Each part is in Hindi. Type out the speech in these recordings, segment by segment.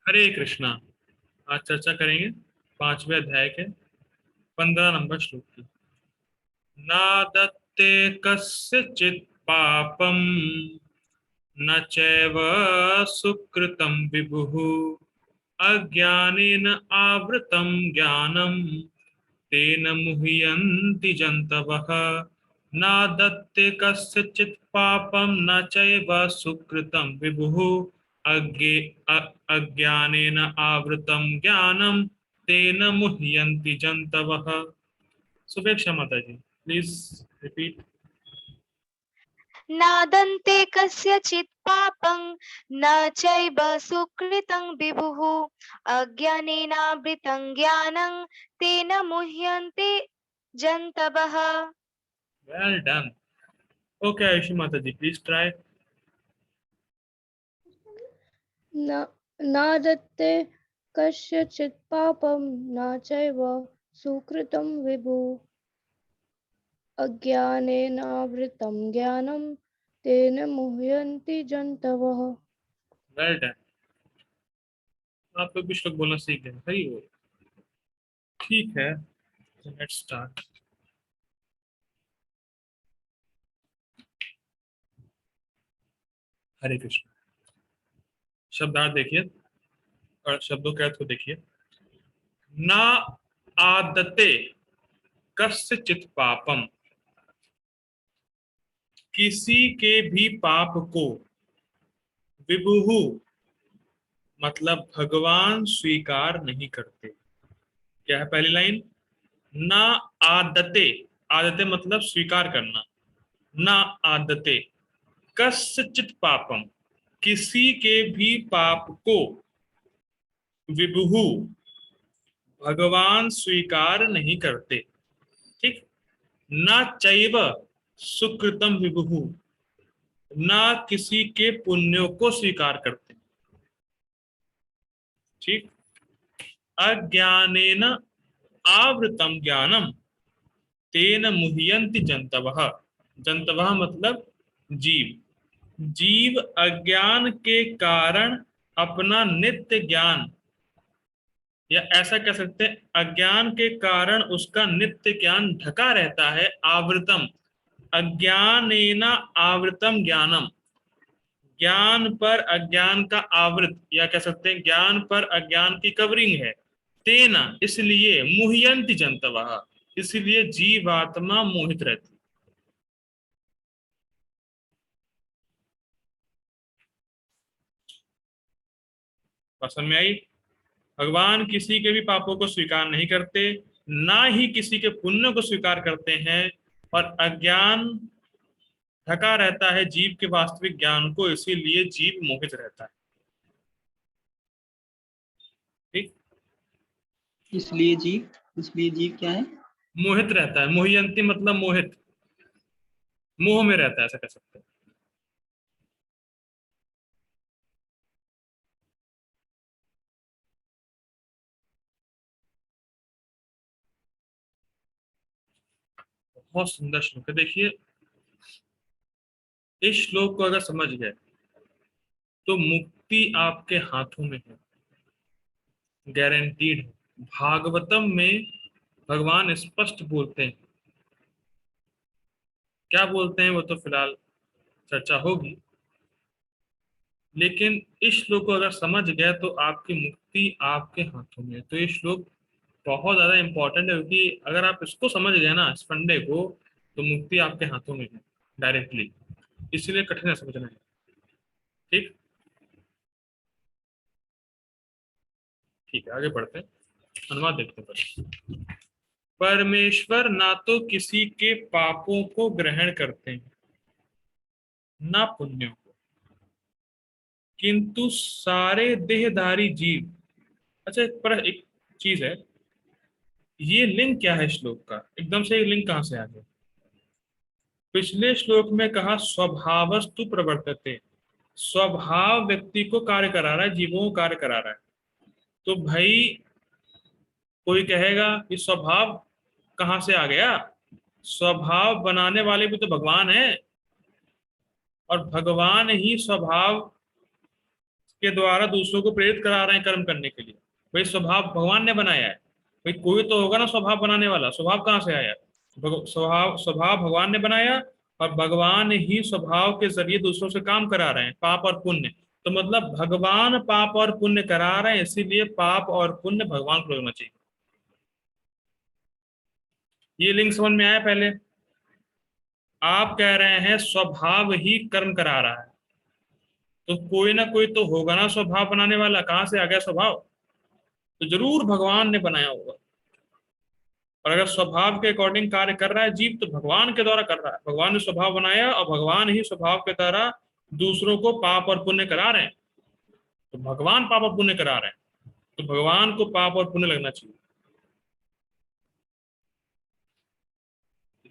हरे कृष्णा। आज चर्चा करेंगे 5वें अध्याय के 15 नंबर श्लोक की। नादत्ते कस्यचित् पापम न चैव सुकृतं विभुः अज्ञानेन आवृतं ज्ञानं तेन मुह्यन्ति जन्तवः। नादत्ते कस्यचित् पापं न चैव सुकृतं विभुः अज्ञानेन आवृतं ज्ञानं तेन मुह्यन्ति जन्तवः। शुभेच्छा माता जी, प्लीज रिपीट। नादन्ते कस्यचित् पापं न चैव सुकृतं विभुः अज्ञानेनावृतं ज्ञानं तेन मुह्यन्ते जन्तवः। Well done. ओके आयुषी माता जी, प्लीज ट्राई। नादत्ते कस्यचित् पापं न चैव सुकृतं विभुः अज्ञानेनावृतं ज्ञानं तेन मुह्यन्ति जन्तवः। Well done. आप लोग भी श्लोक बोलना सीख गए, सही हो। ठीक है, लेट्स स्टार्ट। हरे कृष्ण। शब्दार्थ देखिए और शब्दों के अर्थ को देखिए। ना आदते कस्यचित् पापम, किसी के भी पाप को, विभुहु मतलब भगवान स्वीकार नहीं करते। क्या है पहली लाइन? ना आदते, आदते मतलब स्वीकार करना। ना आदते कस्यचित् पापम, किसी के भी पाप को, विभुहु भगवान स्वीकार नहीं करते। ठीक। न चैव सुकृतम विभुहु, ना किसी के पुण्यों को स्वीकार करते। ठीक। अज्ञानेन आवृतम ज्ञानम तेन मुह्यन्ति जंतवः। जंतवः मतलब जीव। जीव अज्ञान के कारण अपना नित्य ज्ञान, या ऐसा कह सकते हैं अज्ञान के कारण उसका नित्य ज्ञान ढका रहता है। आवृतम, अज्ञानेन आवृतम ज्ञानम, ज्ञान पर अज्ञान का आवृत, या कह सकते हैं ज्ञान पर अज्ञान की कवरिंग है। तेना इसलिए, मुह्यंति जंतवः इसलिए जीवात्मा मोहित रहती। पसंद में आई? भगवान किसी के भी पापों को स्वीकार नहीं करते, ना ही किसी के पुण्य को स्वीकार करते हैं, और अज्ञान ढका रहता है जीव के वास्तविक ज्ञान को, इसीलिए जीव मोहित रहता है। ठीक। इसलिए जीव क्या है? मोहित रहता है। मोहियंती मतलब मोहित, मोह में रहता है, ऐसा कह सकते हैं। बहुत सुंदर श्लोक है। देखिए, इस श्लोक को अगर समझ गए तो मुक्ति आपके हाथों में है, गारंटीड है। भागवतम में भगवान स्पष्ट बोलते हैं। क्या बोलते हैं वो तो फिलहाल चर्चा होगी, लेकिन इस श्लोक को अगर समझ गए तो आपकी मुक्ति आपके हाथों में है। तो ये श्लोक बहुत ज्यादा इंपॉर्टेंट है, क्योंकि अगर आप इसको समझ गए ना, इस फंडे को, तो मुक्ति आपके हाथों में है डायरेक्टली। इसलिए कठिन है समझना है। ठीक। ठीक है, आगे बढ़ते हैं, अनुवाद देखते हैं पहले। परमेश्वर ना तो किसी के पापों को ग्रहण करते हैं, ना पुण्यों को, किंतु सारे देहधारी जीव। अच्छा, पर एक चीज है, ये लिंक क्या है श्लोक का? एकदम से ये लिंक कहां से आ गया? पिछले श्लोक में कहा स्वभावस्तु प्रवर्तते, स्वभाव व्यक्ति को कार्य करा रहा है, जीवों को कार्य करा रहा है। तो भाई कोई कहेगा कि स्वभाव कहां से आ गया? स्वभाव बनाने वाले भी तो भगवान है, और भगवान ही स्वभाव के द्वारा दूसरों को प्रेरित करा रहे हैं कर्म करने के लिए। भाई स्वभाव भगवान ने बनाया है, भाई कोई तो होगा ना स्वभाव बनाने वाला। स्वभाव कहाँ से आया? स्वभाव स्वभाव भगवान ने बनाया, और भगवान ही स्वभाव के जरिए दूसरों से काम करा रहे हैं, पाप और पुण्य। तो मतलब भगवान पाप और पुण्य करा रहे हैं, इसीलिए पाप और पुण्य भगवान को लगना चाहिए। ये लिंक समझ में आया? पहले आप कह रहे हैं स्वभाव ही कर्म करा रहा है, तो कोई ना कोई तो होगा ना स्वभाव बनाने वाला। कहाँ से आ गया स्वभाव? तो जरूर भगवान ने बनाया होगा। और अगर स्वभाव के अकॉर्डिंग कार्य कर रहा है जीव, तो भगवान के द्वारा कर रहा है। भगवान ने स्वभाव बनाया और भगवान ही स्वभाव के द्वारा दूसरों को पाप और पुण्य करा रहे हैं। तो भगवान पाप और पुण्य करा रहे हैं, तो भगवान को पाप और पुण्य लगना चाहिए।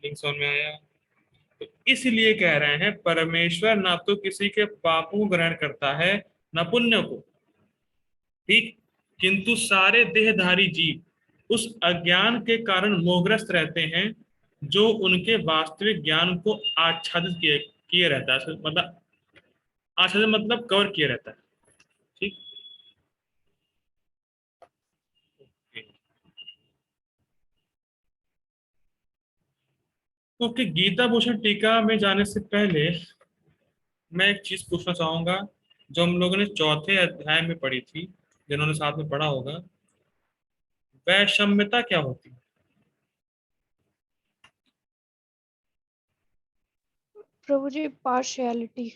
लिंक समझ में आया? तो इसलिए कह रहे हैं परमेश्वर ना तो किसी के पापों को ग्रहण करता है ना पुण्य को, ठीक, किंतु सारे देहधारी जीव उस अज्ञान के कारण मोहग्रस्त रहते हैं जो उनके वास्तविक ज्ञान को आच्छादित किए किए रहता है। मतलब आच्छादित मतलब कवर किए रहता है, ठीक। ओके, गीता भूषण टीका में जाने से पहले मैं एक चीज पूछना चाहूंगा, जो हम लोगों ने चौथे अध्याय में पढ़ी थी, जिन्होंने साथ में पढ़ा होगा। वैषम्यता क्या होती है? प्रभु जी पार्शियलिटी।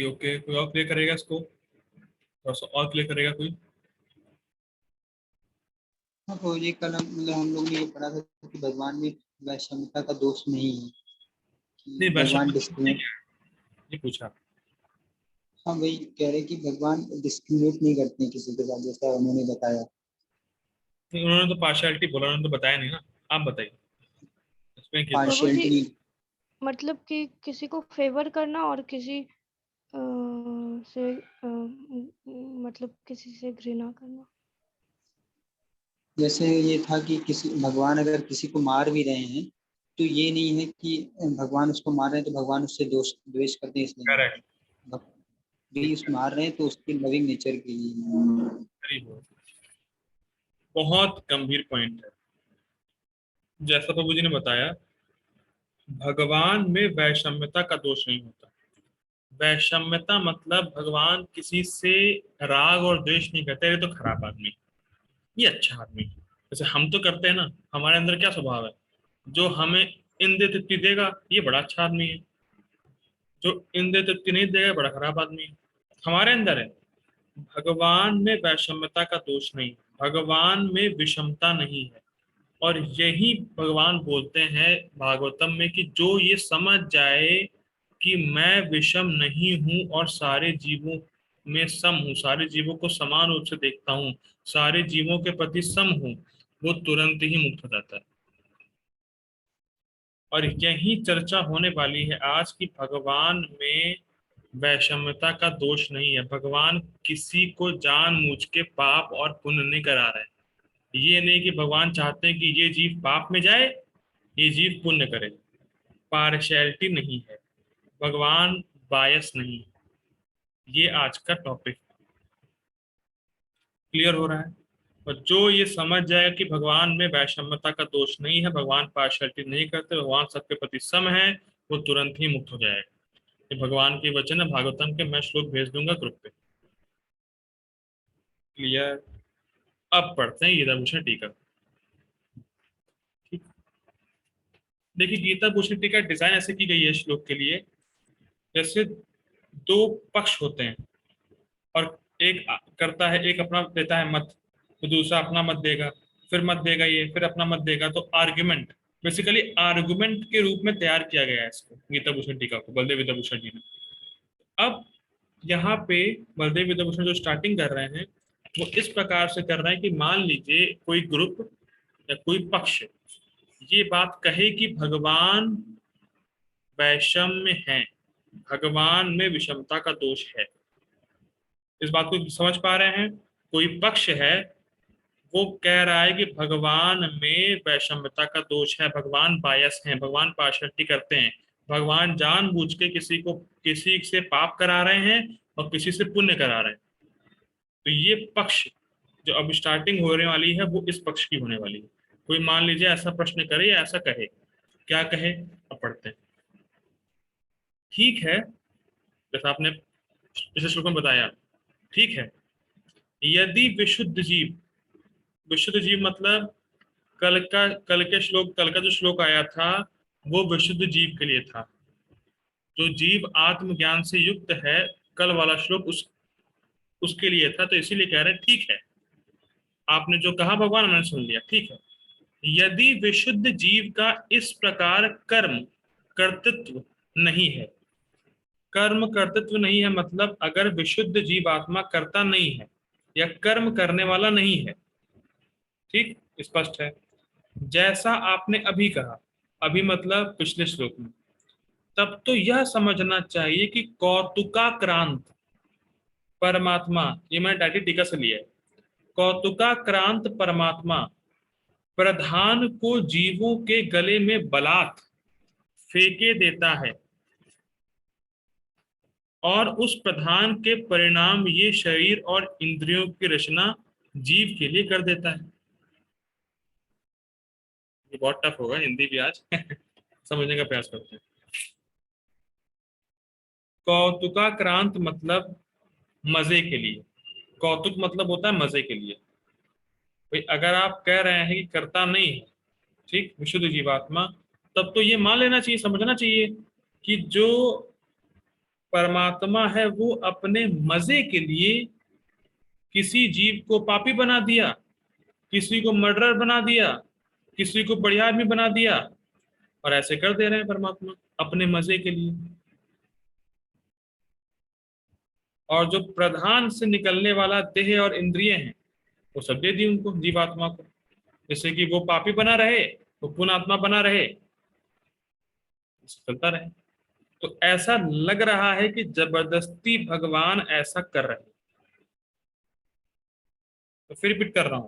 ओके, कोई और क्लियर करेगा इसको? थोड़ा सा और क्लियर करेगा कोई? हाँ तो ये कल मतलब हम लोग ने ये पढ़ा था कि भगवान में वैषम्यता का दोष नहीं है, नहीं, कि भगवान वैषम्यता होती डिस्क्रिमिनेट। क्या है? ये पूछा। हाँ वही कह रहे कि भगवान डिस्क्रिमिनेट नहीं करते हैं किसी के साथ, जैसा उन्होंने बताया। नहीं, उन्होंने तो पार्शियलिटी बोला, उन्होंने तो बताया नहीं ना। आप बताइए, इसमें क्या? प्रभु जी पार्शियलिटी। मतलब कि किसी को फेवर करना और किसी से मतलब किसी से घृणा करना। जैसे ये था कि किसी भगवान अगर किसी को मार भी रहे हैं, तो ये नहीं है कि भगवान उसको मार रहे हैं तो भगवान उससे दोष द्वेष करते हैं इसलिए मार रहे करेक्ट। हैं। भी उस मार रहे हैं तो उसकी लविंग नेचर के लिए। वेरी गुड, बहुत गंभीर पॉइंट है। जैसा प्रभु जी ने बताया, भगवान में वैषम्यता का दोष नहीं होता। वैषम्यता मतलब भगवान किसी से राग और द्वेष नहीं करते, ये तो खराब आदमी, ये अच्छा आदमी। जैसे हम तो करते हैं ना, हमारे अंदर क्या स्वभाव है, जो हमें इंद्र तृप्ति देगा ये बड़ा अच्छा आदमी है, जो इंद्र तृप्ति नहीं देगा बड़ा खराब आदमी है, हमारे अंदर है। भगवान में वैषम्यता का दोष नहीं, भगवान में विषमता नहीं है। और यही भगवान बोलते हैं भागवतम में कि जो ये समझ जाए कि मैं विषम नहीं हूं और सारे जीवों में सम हूं, सारे जीवों को समान रूप से देखता हूं, सारे जीवों के प्रति सम हूं, वो तुरंत ही मुक्त हो जाता है। और यही चर्चा होने वाली है आज की, भगवान में वैषम्यता का दोष नहीं है। भगवान किसी को जानबूझ के पाप और पुण्य नहीं करा रहे हैं। ये नहीं कि भगवान चाहते हैं कि ये जीव पाप में जाए, ये जीव पुण्य करे। पार्शियलिटी नहीं है, भगवान बायस नहीं है। ये आज का टॉपिक क्लियर हो रहा है? और जो ये समझ जाएगा कि भगवान में वैषम्यता का दोष नहीं है, भगवान पार्शियलिटी नहीं करते, भगवान सबके प्रति सम है, वो तुरंत ही मुक्त हो जाएगा। ये भगवान के वचन है भागवतम के, मैं श्लोक भेज दूंगा ग्रुप पे। क्लियर? अब पढ़ते हैं गीता भूषण टीका। ठीक, देखिए गीता भूषण टीका डिजाइन ऐसे की गई है श्लोक के लिए, जैसे दो पक्ष होते हैं, और एक करता है, एक अपना देता है मत, तो दूसरा अपना मत देगा, फिर मत देगा ये, फिर अपना मत देगा। तो आर्गुमेंट, बेसिकली आर्गुमेंट के रूप में तैयार किया गया है इसको, गीता भूषण टीका को बलदेव विद्याभूषण जी ने। अब यहाँ पे बलदेव विद्याभूषण जो स्टार्टिंग कर रहे हैं, वो इस प्रकार से कर रहे हैं कि मान लीजिए कोई ग्रुप या कोई पक्ष ये बात कहे कि भगवान वैषम्य है, भगवान में विषमता का दोष है। इस बात को समझ पा रहे हैं? कोई पक्ष है वो कह रहा है कि भगवान में वैषम्यता का दोष है, भगवान बायस हैं, भगवान पार्शियलिटी करते हैं। भगवान जानबूझ के किसी से पाप करा रहे हैं और किसी से पुण्य करा रहे हैं। तो ये पक्ष जो अब स्टार्टिंग होने वाली है वो इस पक्ष की होने वाली है। कोई मान लीजिए ऐसा प्रश्न करे या ऐसा कहे, क्या कहे, अब पढ़ते हैं। ठीक है, जैसा आपने पिछले श्लोक में बताया, ठीक है, यदि विशुद्ध जीव मतलब कल का जो श्लोक आया था वो विशुद्ध जीव के लिए था। जो जीव आत्मज्ञान से युक्त है, कल वाला श्लोक उसके लिए था। तो इसीलिए कह रहे हैं ठीक है, आपने जो कहा भगवान मैंने सुन लिया, ठीक है। यदि विशुद्ध जीव का इस प्रकार कर्म कर्तृत्व नहीं है, कर्म कर्तृत्व नहीं है मतलब अगर विशुद्ध जीव आत्मा करता नहीं है या कर्म करने वाला नहीं है, ठीक, स्पष्ट है। जैसा आपने अभी कहा, अभी मतलब पिछले श्लोक में, तब तो यह समझना चाहिए कि कौतुकाक्रांत परमात्मा, ये मैंने डायरेक्ट टीका से लिया है, कौतुकाक्रांत परमात्मा प्रधान को जीवों के गले में बलात् फेंके देता है और उस प्रधान के परिणाम ये शरीर और इंद्रियों की रचना जीव के लिए कर देता है। ये बहुत टफ होगा हिंदी भी आज समझने का प्रयास करते हैं। कौतुकाक्रांत मतलब मजे के लिए, कौतुक मतलब होता है मजे के लिए। भाई अगर आप कह रहे हैं कि करता नहीं है, ठीक, विशुद्ध जीवात्मा, तब तो ये मान लेना चाहिए, समझना चाहिए कि जो परमात्मा है वो अपने मजे के लिए किसी जीव को पापी बना दिया, किसी को मर्डरर बना दिया, किसी को बढ़िया आदमी बना दिया, और ऐसे कर दे रहे हैं परमात्मा अपने मजे के लिए। और जो प्रधान से निकलने वाला देह और इंद्रिय हैं वो सब दे दी उनको, जीवात्मा को, जैसे कि वो पापी बना रहे, वो पुण्यात्मा बना रहे, चलता रहे। तो ऐसा लग रहा है कि जबरदस्ती भगवान ऐसा कर रहे हैं। तो फिर रिपीट कर रहा हूं,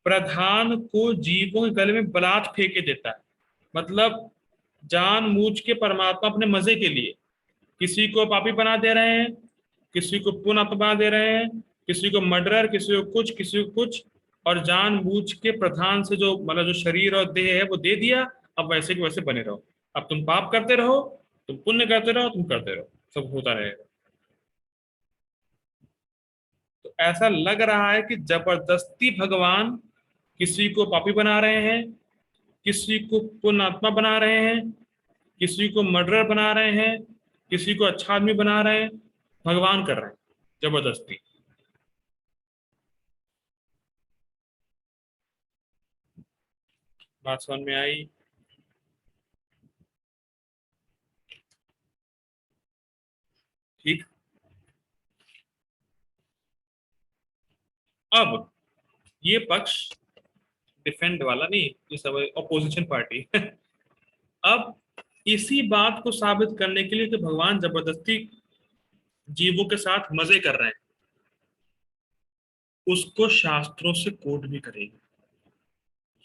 प्रधान को जीवों के गले में बलात् फेंके देता है, मतलब जानबूझ के परमात्मा अपने मजे के लिए किसी को पापी बना दे रहे हैं, किसी को पुण्यात्मा बना दे रहे हैं, किसी को मर्डरर, किसी को कुछ, किसी को कुछ, और जानबूझ के प्रधान से जो मतलब जो शरीर और देह है वो दे दिया। अब वैसे के वैसे बने रहो, अब तुम पाप करते रहो, तुम पुण्य करते रहो, तुम करते रहो, सब होता रहेगा। तो ऐसा लग रहा है कि जबरदस्ती भगवान किसी को पापी बना रहे हैं, किसी को पुण्यात्मा बना रहे हैं, किसी को मर्डरर बना रहे हैं, किसी को अच्छा आदमी बना रहे हैं, भगवान कर रहे हैं जबरदस्ती। बात समझ में आई? ठीक, अब ये पक्ष डिफेंड वाला नहीं, ये सब अपोजिशन पार्टी अब इसी बात को साबित करने के लिए कि भगवान जबरदस्ती जीवों के साथ मजे कर रहे हैं, उसको शास्त्रों से कोट भी करेंगे।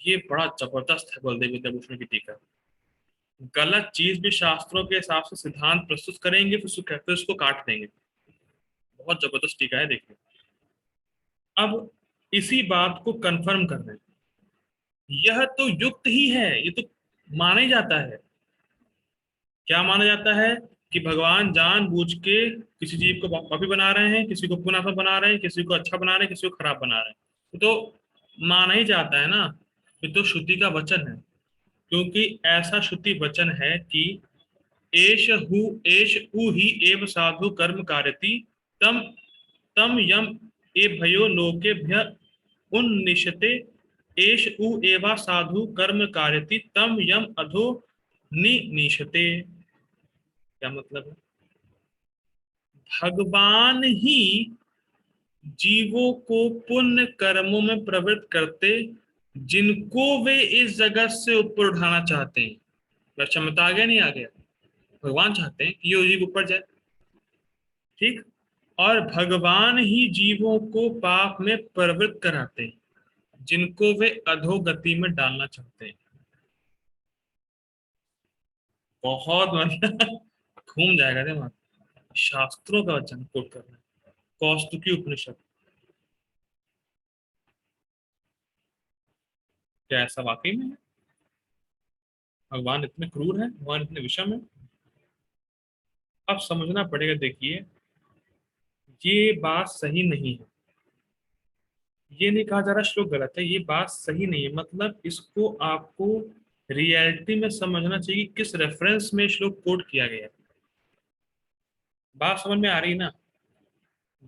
ये बड़ा जबरदस्त है बलदेव विद्याभूषण की टीका। गलत चीज भी शास्त्रों के हिसाब से सिद्धांत प्रस्तुत करेंगे, फिर उसको काट देंगे। बहुत जबरदस्त टीका है, देखिए। अब इसी बात को कंफर्म कर रहे हैं, यह तो युक्त ही है, ये तो माना ही जाता है। क्या माना जाता है? कि भगवान जानबूझ के किसी जीव को पापी बना रहे हैं, किसी को पुण्यात्मा बना रहे हैं, किसी को अच्छा बना रहे हैं, किसी को खराब बना रहे हैं। तो माना ही जाता है ना, ये तो श्रुति का वचन है। क्योंकि ऐसा श्रुति वचन है कि एष उ ही एव साधु कर्म कारयति तम तम यम ए भयो लोकेभ्य उन्निशते एष उ एवा साधु कर्म कारयति तम यम अधो निनिशते। क्या मतलब है? भगवान ही जीवों को पुण्य कर्मों में प्रवृत्त करते जिनको वे इस जगत से ऊपर उठाना चाहते हैं। वह क्षमता आ गया, नहीं आ गया? भगवान चाहते हैं कि ये जीव ऊपर जाए, ठीक, और भगवान ही जीवों को पाप में प्रवृत्त कराते हैं जिनको वे अधोगति में डालना चाहते हैं। बहुत मतलब घूम जाएगा दिमाग। शास्त्रों का वचन कोट करना है, कौस्तुकी उपनिषद। क्या ऐसा वाकई में है? भगवान इतने क्रूर है, भगवान इतने विषम है? अब समझना पड़ेगा। देखिए, ये बात सही नहीं है। ये नहीं कहा जा रहा श्लोक गलत है, ये बात सही नहीं है। मतलब इसको आपको रियलिटी में समझना चाहिए, किस रेफरेंस में श्लोक कोट किया गया है। बात समझ में आ रही है ना?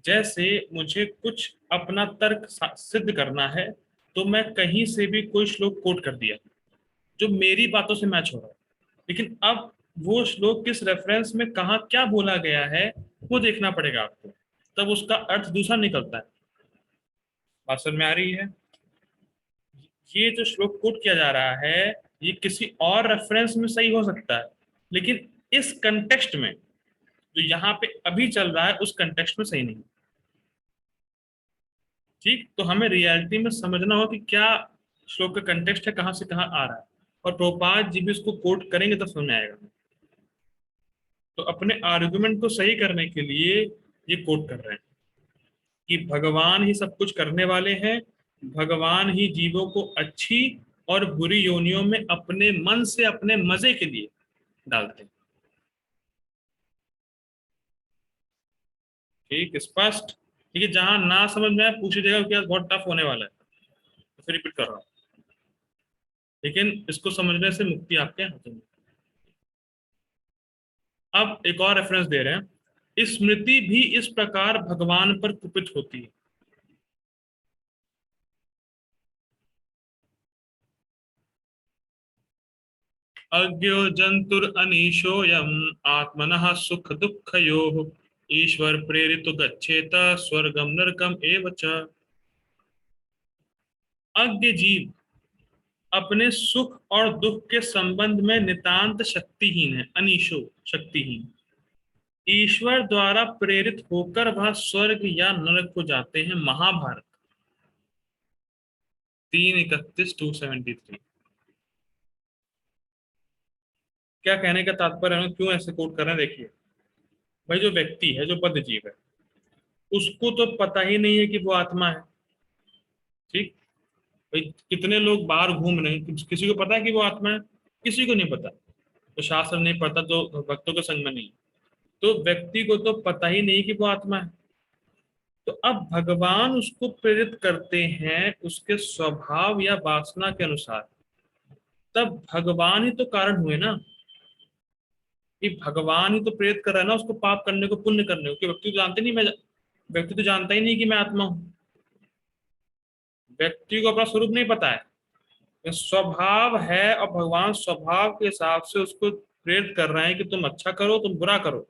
जैसे मुझे कुछ अपना तर्क सिद्ध करना है, तो मैं कहीं से भी कोई श्लोक कोट कर दिया जो मेरी बातों से मैच हो रहा है, लेकिन अब वो श्लोक किस रेफरेंस में कहा क्या बोला गया है वो देखना पड़ेगा आपको, तब उसका अर्थ दूसरा निकलता है। बात समझ में आ रही है? ये जो श्लोक कोट किया जा रहा है, ये किसी और रेफरेंस में सही हो सकता है, लेकिन इस कंटेक्स्ट में जो यहाँ पे अभी चल रहा है उस कंटेक्स्ट में सही नहीं। ठीक, तो हमें रियलिटी में समझना हो कि क्या श्लोक का कंटेक्स्ट है, कहाँ से कहाँ आ रहा है, और प्रभुपाद जी भी इसको कोट करेंगे तो समझ में आएगा। तो अपने आर्गुमेंट को सही करने के लिए ये कोट कर रहे हैं कि भगवान ही सब कुछ करने वाले हैं, भगवान ही जीवों को अच्छी और बुरी योनियों में अपने मन से अपने मजे के लिए डालते हैं। ठीक, स्पष्ट? ठीक है, जहां ना समझ में आए पूछी जाएगा क्या, बहुत टफ होने वाला है, तो फिर रिपीट कर रहा हूं, लेकिन इसको समझने से मुक्ति आपके हाथों में। अब एक और रेफरेंस दे रहे हैं, स्मृति भी इस प्रकार भगवान पर कुपित होती है। अज्ञो जंतुर अनीशोयम आत्मनः सुख दुःखयोः ईश्वर प्रेरितो गच्छेत स्वर्गम नरकम एव च। अज्ञ जीव अपने सुख और दुख के संबंध में नितांत शक्तिहीन है, अनीशो शक्तिहीन। ईश्वर द्वारा प्रेरित होकर वह स्वर्ग या नरक को जाते हैं। महाभारत 3:31-273। क्या कहने का तात्पर्य है, क्यों ऐसे कोट कर रहे हैं? देखिए भाई, जो व्यक्ति है, जो बद्ध जीव है, उसको तो पता ही नहीं है कि वो आत्मा है। ठीक, भाई कितने लोग बाहर घूम रहे हैं, किसी को पता है कि वो आत्मा है? किसी को नहीं पता। तो शास्त्र नहीं पढ़ता तो भक्तों के संग में नहीं, तो व्यक्ति को तो पता ही नहीं कि वो आत्मा है। तो अब भगवान उसको प्रेरित करते हैं उसके स्वभाव या वासना के अनुसार, तब भगवान ही तो कारण हुए ना, कि भगवान ही तो प्रेरित कर रहा है ना उसको पाप करने को, पुण्य करने को। कि व्यक्ति तो जानते नहीं, मैं व्यक्ति तो जानता ही नहीं कि मैं आत्मा हूं। व्यक्ति को अपना स्वरूप नहीं पता है, स्वभाव है, और भगवान स्वभाव के हिसाब से उसको प्रेरित कर रहे हैं कि तुम अच्छा करो, तुम बुरा करो।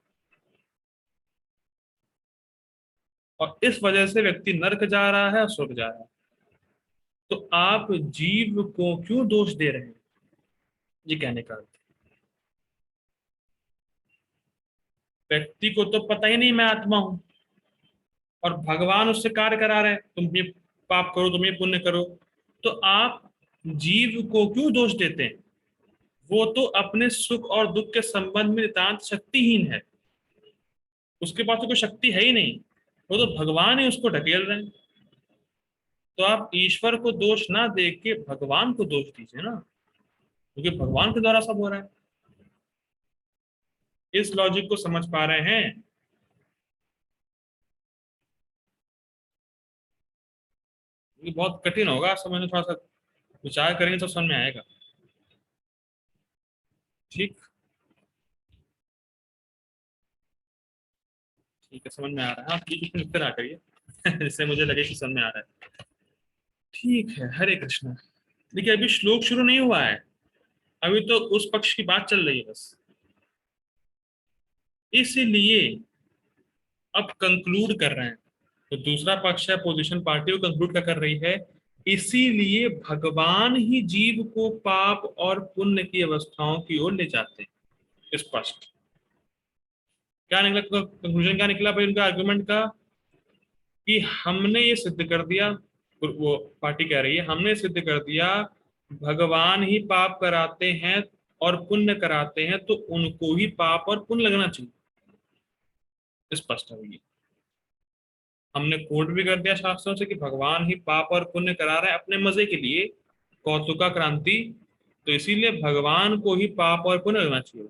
और इस वजह से व्यक्ति नरक जा रहा है और स्वर्ग जा रहा है। तो आप जीव को क्यों दोष दे रहे हैं, ये कहने का अर्थ। व्यक्ति को तो पता ही नहीं मैं आत्मा हूं, और भगवान उससे कार्य करा रहे हैं, तुम ये पाप करो, तुम ये पुण्य करो। तो आप जीव को क्यों दोष देते हैं? वो तो अपने सुख और दुख के संबंध में नितांत शक्तिहीन है, उसके पास तो कोई शक्ति है ही नहीं, वो तो भगवान ही उसको ढकेल रहे हैं। तो आप ईश्वर को दोष ना दे के भगवान को दोष दीजिए ना, क्योंकि भगवान के द्वारा सब हो रहा है। इस लॉजिक को समझ पा रहे हैं? ये बहुत कठिन होगा समझना, थोड़ा सा विचार करेंगे तो समझ में आएगा। ठीक, ठीक है, समझ में आ रहा है। हाँ, प्लीज लिखते रहा करिए जिससे मुझे लगे कि समझ में आ रहा है। ठीक है, हरे कृष्ण। देखिए, अभी श्लोक शुरू नहीं हुआ है, अभी तो उस पक्ष की बात चल रही है बस। इसीलिए अब कंक्लूड कर रहे हैं, तो दूसरा पक्ष है, पोजीशन पार्टी, वो कंक्लूड क्या कर रही है? इसीलिए भगवान ही जीव को पाप और पुण्य की अवस्थाओं की ओर ले जाते हैं। स्पष्ट क्या निकला, कंक्लूजन क्या निकला भाई उनका आर्गुमेंट का? कि हमने ये सिद्ध कर दिया, वो पार्टी कह रही है, हमने सिद्ध कर दिया भगवान ही पाप कराते हैं और पुण्य कराते हैं तो उनको ही पाप और पुण्य लगना चाहिए। स्पष्ट है ये, हमने कोट भी कर दिया शास्त्रों से कि भगवान ही पाप और पुण्य करा रहे हैं अपने मजे के लिए, कौतुका क्रांति, तो इसीलिए भगवान को ही पाप और पुण्य लगना चाहिए।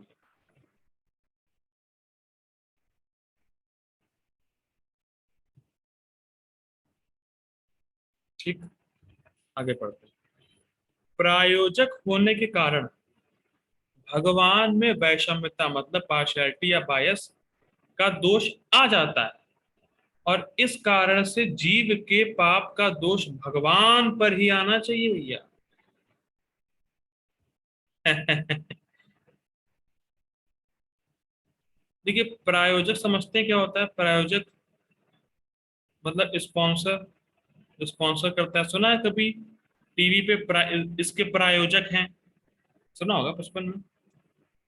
ठीक, आगे पढ़ते हैं। प्रायोजक होने के कारण भगवान में वैषम्यता मतलब पार्शियलिटी या बायस का दोष आ जाता है, और इस कारण से जीव के पाप का दोष भगवान पर ही आना चाहिए भैया। देखिए, प्रायोजक समझते हैं क्या होता है? प्रायोजक मतलब स्पॉन्सर, स्पॉन्सर करता है, सुना है कभी टीवी पे इसके प्रायोजक हैं, सुना होगा बचपन में।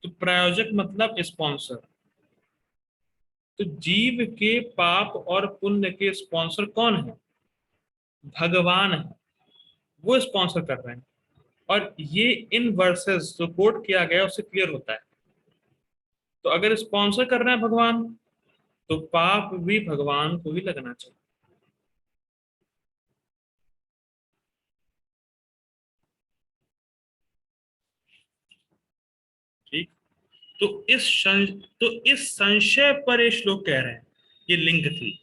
तो प्रायोजक मतलब स्पॉन्सर। तो जीव के पाप और पुण्य के स्पॉन्सर कौन है? भगवान है, वो स्पॉन्सर कर रहे हैं। और ये इन वर्सेस जो कोट किया गया उससे क्लियर होता है। तो अगर स्पॉन्सर कर रहे हैं भगवान, तो पाप भी भगवान को ही लगना चाहिए। ठीक, तो इस संशय पर ये श्लोक कह रहे हैं, ये लिंक थी।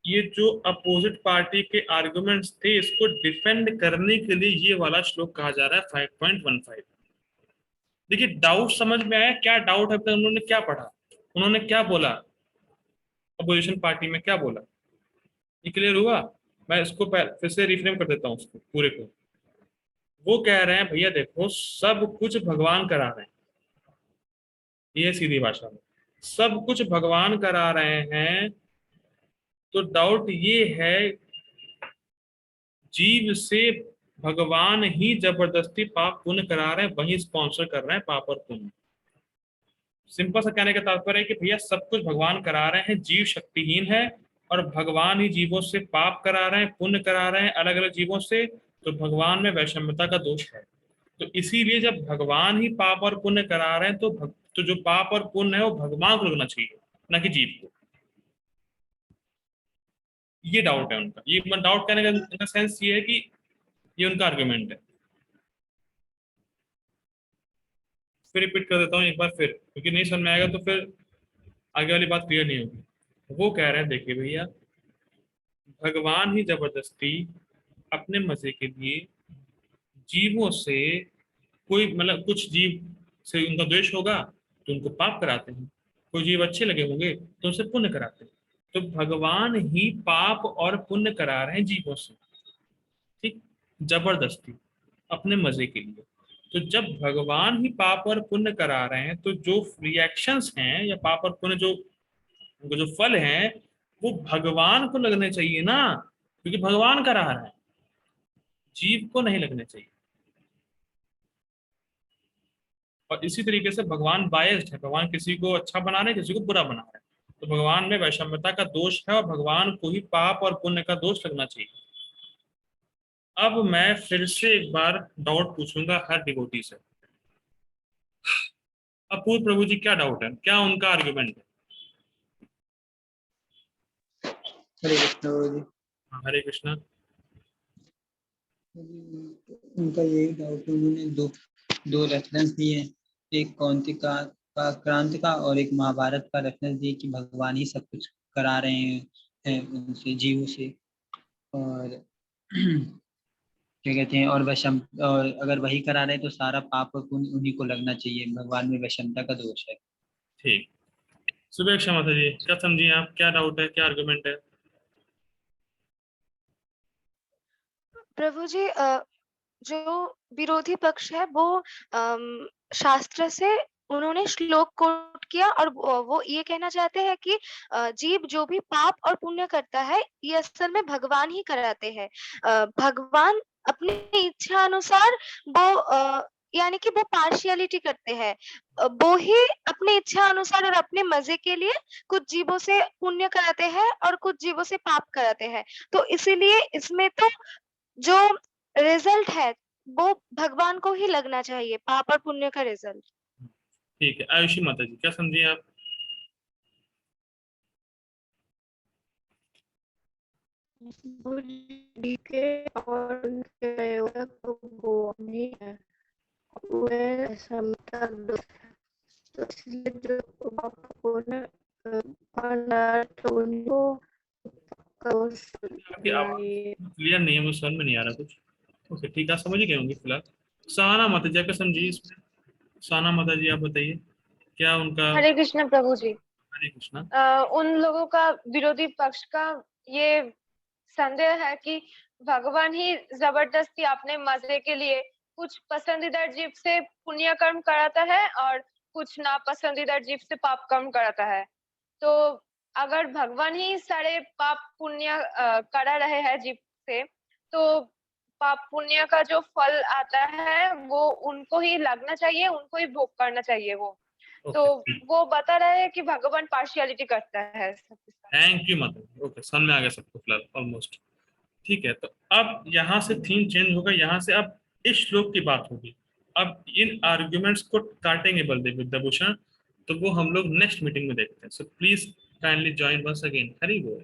ये जो अपोजिट पार्टी के आर्गुमेंट्स थे, इसको डिफेंड करने के लिए ये वाला श्लोक कहा जा रहा है 5.15। देखिए, डाउट समझ में आया? क्या डाउट है? तो उन्होंने क्या पढ़ा, उन्होंने क्या बोला, अपोजिशन पार्टी में क्या बोला, ये क्लियर हुआ? मैं इसको फिर से रिफ्रेम कर देता हूँ उसको पूरे को। वो कह रहे हैं भैया देखो, सब कुछ भगवान करा रहे हैं, ये सीधी भाषा में सब कुछ भगवान करा रहे हैं। तो डाउट ये है, जीव से भगवान ही जबरदस्ती पाप पुण्य करा रहे हैं, वही स्पॉन्सर कर रहे हैं पाप और पुण्य। सिंपल सा कहने का तात्पर्य है कि भैया सब कुछ भगवान करा रहे हैं, जीव शक्तिहीन है, और भगवान ही जीवों से पाप करा रहे हैं, पुण्य करा रहे हैं अलग अलग जीवों से। तो भगवान में वैषम्यता का दोष है। तो इसीलिए जब भगवान ही पाप और पुण्य करा रहे हैं, तो जो पाप और पुण्य है वो भगवान को लगना चाहिए, ना कि जीव को। ये डाउट है उनका। ये डाउट करने का सेंस ये है कि ये उनका आर्गुमेंट है। फिर रिपीट कर देता हूँ एक बार फिर, क्योंकि नहीं समझ में आएगा तो फिर आगे वाली बात क्लियर नहीं होगी। वो कह रहे हैं देखिए भैया, भगवान ही जबरदस्ती अपने मजे के लिए जीवों से, कोई मतलब कुछ जीव से उनका द्वेष होगा तो उनको पाप कराते हैं, कोई जीव अच्छे लगे होंगे तो उनसे पुण्य कराते हैं। तो भगवान ही पाप और पुण्य करा रहे हैं जीवों से, ठीक, जबरदस्ती अपने मजे के लिए। तो जब भगवान ही पाप और पुण्य करा रहे हैं, तो जो रिएक्शंस हैं या पाप और पुण्य जो उनको जो फल हैं, वो भगवान को लगने चाहिए ना, क्योंकि भगवान करा रहा है, जीव को नहीं लगने चाहिए। और इसी तरीके से भगवान बायस्ड है, भगवान किसी को अच्छा बना रहे हैं, किसी को बुरा बना रहे हैं। तो भगवान में वैषम्यता का दोष है, और भगवान को ही पाप और पुण्य का दोष लगना चाहिए। अब मैं फिर से एक बार डाउट पूछूंगा हर डिवोटी से। अब पूर्व प्रभु जी, क्या डाउट है, क्या उनका आर्गुमेंट है? हरे कृष्ण जी। हाँ, हरे कृष्णा। उनका यही डाउट है, उन्होंने दो रेफरेंस दिए, एक कौंतिका का क्रांति का और एक महाभारत का रेफरेंस दिए कि भगवान ही सब कुछ करा रहे हैं उनसे, जीवों से। और क्या कहते हैं, और अगर वही करा रहे हैं तो सारा पाप और पुण्य उन्हीं को लगना चाहिए, भगवान में वैषम्यता का दोष है। ठीक, शुभेच्छा माता जी, क्या समझिए आप, क्या डाउट है, क्या आर्गुमेंट है? प्रभु जी, जो विरोधी पक्ष है वो शास्त्र से उन्होंने श्लोक कोट किया, और वो ये कहना चाहते हैं कि जीव जो भी पाप और पुण्य करता है, ये असल में भगवान ही कराते हैं। भगवान अपनी इच्छा अनुसार वो यानी कि वो पार्शियलिटी करते हैं। वो ही अपनी इच्छा अनुसार और अपने मजे के लिए कुछ जीवों से पुण्य कराते हैं और कुछ जीवों से पाप कराते हैं। तो इसीलिए इसमें तो जो रिजल्ट है वो भगवान को ही लगना चाहिए, पाप और पुण्य का रिजल्ट। ठीक है, आयुषी माता जी क्या समझिए आप? के और उनके प्रयोजक वो नहीं है, वे समता तो इसलिए जो को न तो उनको आपकी आवाज क्लियर नहीं है, मुझे समझ में नहीं आ रहा कुछ। ओके ठीक है, आप समझ गए होंगे फिलहाल। सहाना माता जी क्या समझिए इसमें? सहाना माता जी आप बताइए क्या उनका? हरे कृष्ण प्रभु जी। हरे कृष्णा। उन लोगों का, विरोधी पक्ष का ये संदेह है कि भगवान ही जबरदस्ती अपने मजे के लिए कुछ पसंदीदा जीव से पुण्य कर्म कराता है और कुछ नापसंदीदा जीव से पाप कर्म कराता है। तो अगर भगवान ही सारे पाप पुण्य करा रहे हैं जीव से, तो पाप पुण्य का जो फल आता है वो उनको ही लगना चाहिए, उनको ही भोग करना चाहिए वो। तो ओके वो बता रहे हैं कि भगवान पार्शियलिटी करता है सबके साथ। थैंक यू माता जी। ओके समझ में आ गया सबको फिलहाल ऑलमोस्ट। ठीक है, तो अब यहाँ से थीम चेंज होगा, यहाँ से अब इस श्लोक की बात होगी। अब इन आर्ग्यूमेंट्स को काटेंगे बलदेव विद्याभूषण, तो वो हम लोग नेक्स्ट मीटिंग में देखते हैं। So please kindly join once again. Hari बोल।